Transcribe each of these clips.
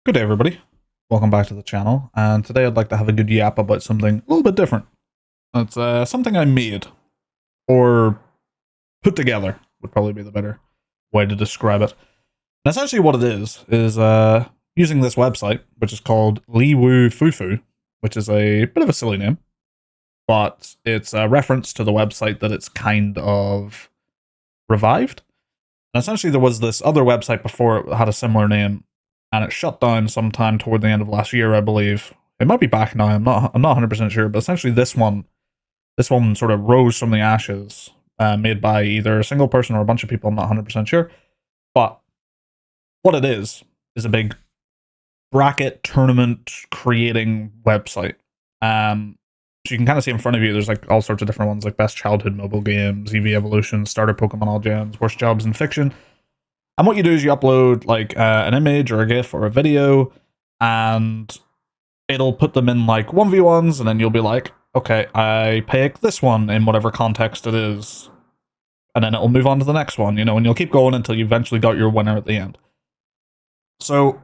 Good day, everybody. Welcome back to the channel, and today I'd like to have a good yap about something a little bit different. It's something I made, or put together, would probably be the better way to describe it. And essentially what it is using this website, which is called Liwu Fufu, which is a bit of a silly name, but it's a reference to the website that it's kind of revived. And essentially there was this other website before it had a similar name, and it shut down sometime toward the end of last year, I believe. It might be back now. I'm not 100% sure, but essentially this one sort of rose from the ashes, made by either a single person or a bunch of people. I'm not 100% sure, but what it is a big bracket tournament creating website. So you can kind of see in front of you, there's like all sorts of different ones, like best childhood mobile games, EV evolution, starter Pokemon all gens, worst jobs in fiction. And what you do is you upload like an image or a GIF or a video, and it'll put them in like 1v1s, and then you'll be like, okay, I pick this one in whatever context it is, and then it'll move on to the next one, and you'll keep going until you eventually got your winner at the end. So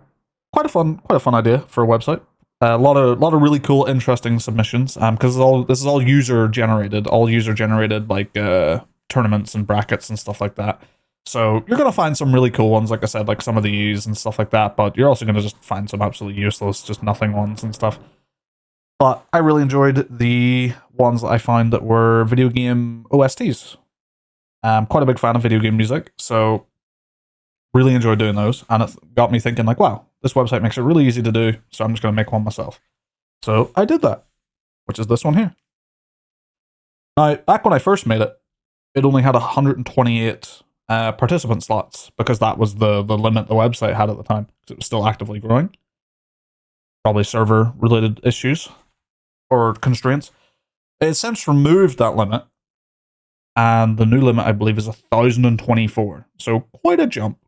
quite a fun idea for a website. A lot of really cool, interesting submissions. Because this is all user generated, like tournaments and brackets and stuff like that. So you're gonna find some really cool ones, like I said, like some of these and stuff like that. But you're also gonna just find some absolutely useless, just nothing ones and stuff. But I really enjoyed the ones that I found that were video game OSTs. I'm quite a big fan of video game music, so really enjoyed doing those, and it got me thinking like, wow, this website makes it really easy to do, so I'm just going to make one myself. So I did that, which is this one here. Now, back when I first made it, it only had 128 participant slots, because that was the limit the website had at the time, because it was still actively growing. Probably server-related issues or constraints. It's since removed that limit, and the new limit, I believe, is 1,024. So quite a jump.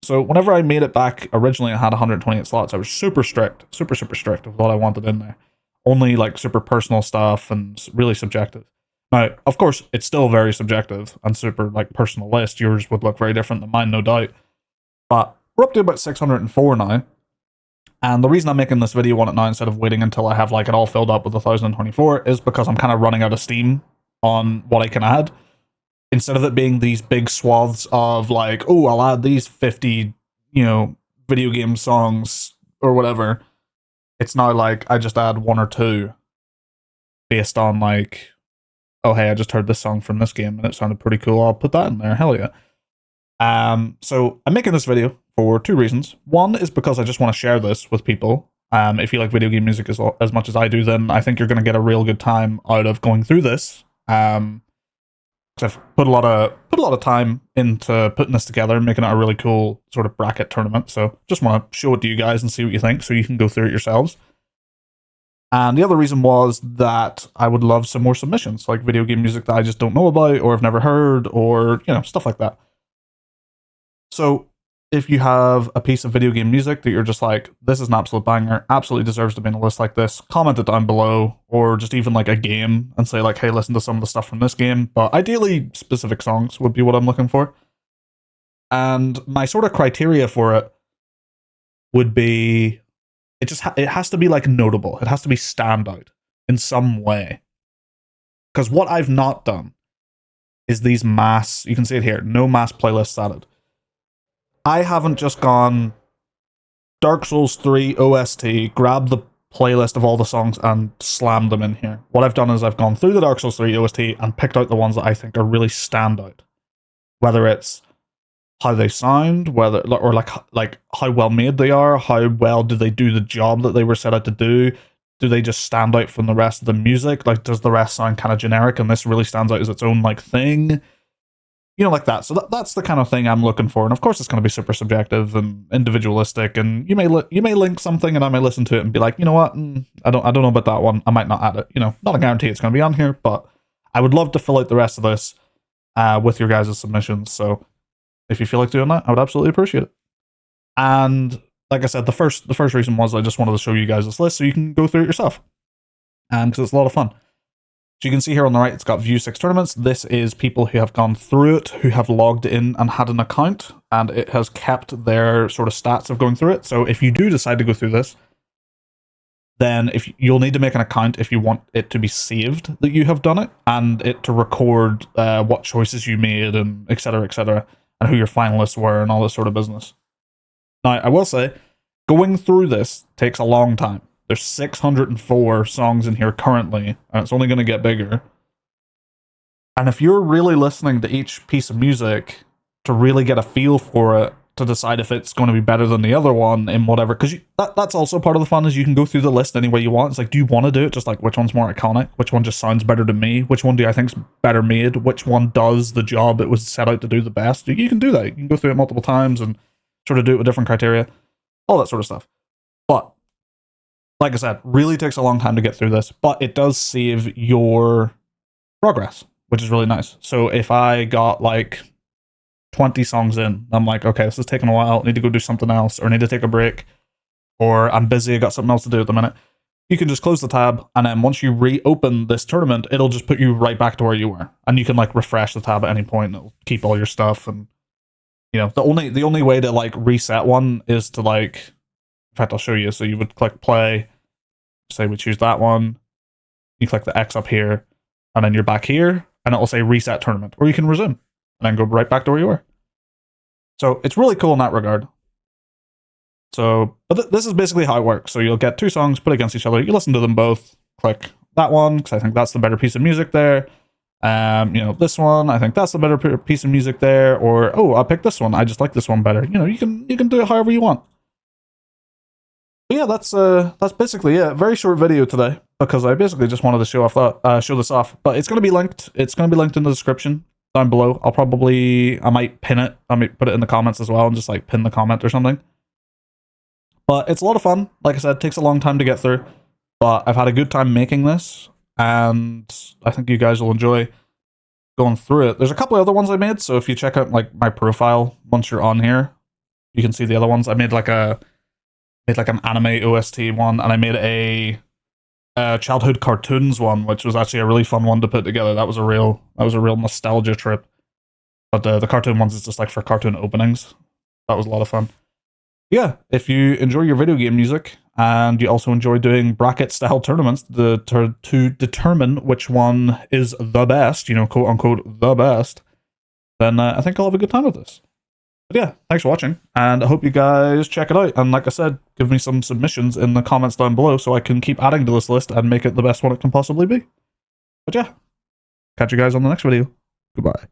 So whenever I made it back, originally it had 128 slots. I was super strict with what I wanted in there. Only like super personal stuff and really subjective. Now, of course, it's still very subjective and super like personal list. Yours would look very different than mine, no doubt. But we're up to about 604 now. And the reason I'm making this video on it now instead of waiting until I have like it all filled up with 1,024 is because I'm kind of running out of steam on what I can add. Instead of it being these big swaths of like, oh, I'll add these 50, video game songs or whatever, it's now like I just add one or two based on like, oh, hey, I just heard this song from this game and it sounded pretty cool. I'll put that in there. Hell yeah. So I'm making this video for two reasons. One is because I just want to share this with people. If you like video game music as much as I do, then I think you're going to get a real good time out of going through this. I've put a lot of time into putting this together and making it a really cool sort of bracket tournament. So just want to show it to you guys and see what you think, so you can go through it yourselves. And the other reason was that I would love some more submissions, like video game music that I just don't know about or have never heard, or stuff like that. So if you have a piece of video game music that you're just like, this is an absolute banger, absolutely deserves to be in a list like this, comment it down below, or just even like a game and say like, hey, listen to some of the stuff from this game. But ideally, specific songs would be what I'm looking for. And my sort of criteria for it would be, it has to be like notable. It has to be standout in some way. Because what I've not done is these mass, you can see it here, no mass playlists added. I haven't just gone Dark Souls 3 OST, grabbed the playlist of all the songs and slammed them in here. What I've done is I've gone through the Dark Souls 3 OST and picked out the ones that I think are really standout. Whether it's how they sound, or like how well made they are, how well do they do the job that they were set out to do they just stand out from the rest of the music? Like, does the rest sound kind of generic and this really stands out as its own like thing? Like that. So that's the kind of thing I'm looking for. And of course, it's going to be super subjective and individualistic. And you may link something, and I may listen to it and be like, you know what, I don't know about that one. I might not add it. Not a guarantee it's going to be on here, but I would love to fill out the rest of this with your guys' submissions. So if you feel like doing that, I would absolutely appreciate it. And like I said, the first reason was I just wanted to show you guys this list so you can go through it yourself, and because it's a lot of fun. So you can see here on the right, it's got View 6 Tournaments. This is people who have gone through it, who have logged in and had an account, and it has kept their sort of stats of going through it. So if you do decide to go through this, then you'll need to make an account if you want it to be saved that you have done it, and it to record what choices you made, and etc., and who your finalists were, and all this sort of business. Now, I will say, going through this takes a long time. There's 604 songs in here currently, and it's only going to get bigger. And if you're really listening to each piece of music to really get a feel for it, to decide if it's going to be better than the other one in whatever, because that's also part of the fun, is you can go through the list any way you want. It's like, do you want to do it just like which one's more iconic, which one just sounds better to me, which one do I think's better made, which one does the job it was set out to do the best? You can do that. You can go through it multiple times and sort of do it with different criteria, all that sort of stuff. But like I said, really takes a long time to get through this, but it does save your progress, which is really nice. So if I got like 20 songs in, I'm like, okay, this is taking a while, I need to go do something else, or I need to take a break, or I'm busy, I got something else to do at the minute, you can just close the tab, and then once you reopen this tournament, it'll just put you right back to where you were, and you can like refresh the tab at any point, and it'll keep all your stuff. And you know, the only way to like reset one is to like, in fact, I'll show you. So you would click play, say we choose that one, you click the X up here, and then you're back here, and it'll say reset tournament, or you can resume, and then go right back to where you were. So it's really cool in that regard. So, but this is basically how it works. So you'll get two songs put against each other, you listen to them both, click that one, because I think that's the better piece of music there. You know, this one, I think that's the better piece of music there, or, oh, I picked this one, I just like this one better. You know, you can do it however you want. But yeah, that's basically it. Very short video today, because I basically just wanted to show this off. But it's gonna be linked. It's gonna be linked in the description down below. I might pin it. I might put it in the comments as well, and just like pin the comment or something. But it's a lot of fun. Like I said, it takes a long time to get through, but I've had a good time making this, and I think you guys will enjoy going through it. There's a couple of other ones I made, so if you check out like my profile once you're on here, you can see the other ones. I made like an anime OST one, and I made a childhood cartoons one, which was actually a really fun one to put together. That was a real nostalgia trip. But the cartoon ones is just like for cartoon openings. That was a lot of fun. Yeah, if you enjoy your video game music, and you also enjoy doing bracket style tournaments to determine which one is the best, you know, quote unquote the best, then I think I'll have a good time with this. But yeah, thanks for watching, and I hope you guys check it out. And like I said, give me some submissions in the comments down below so I can keep adding to this list and make it the best one it can possibly be. But yeah, catch you guys on the next video. Goodbye.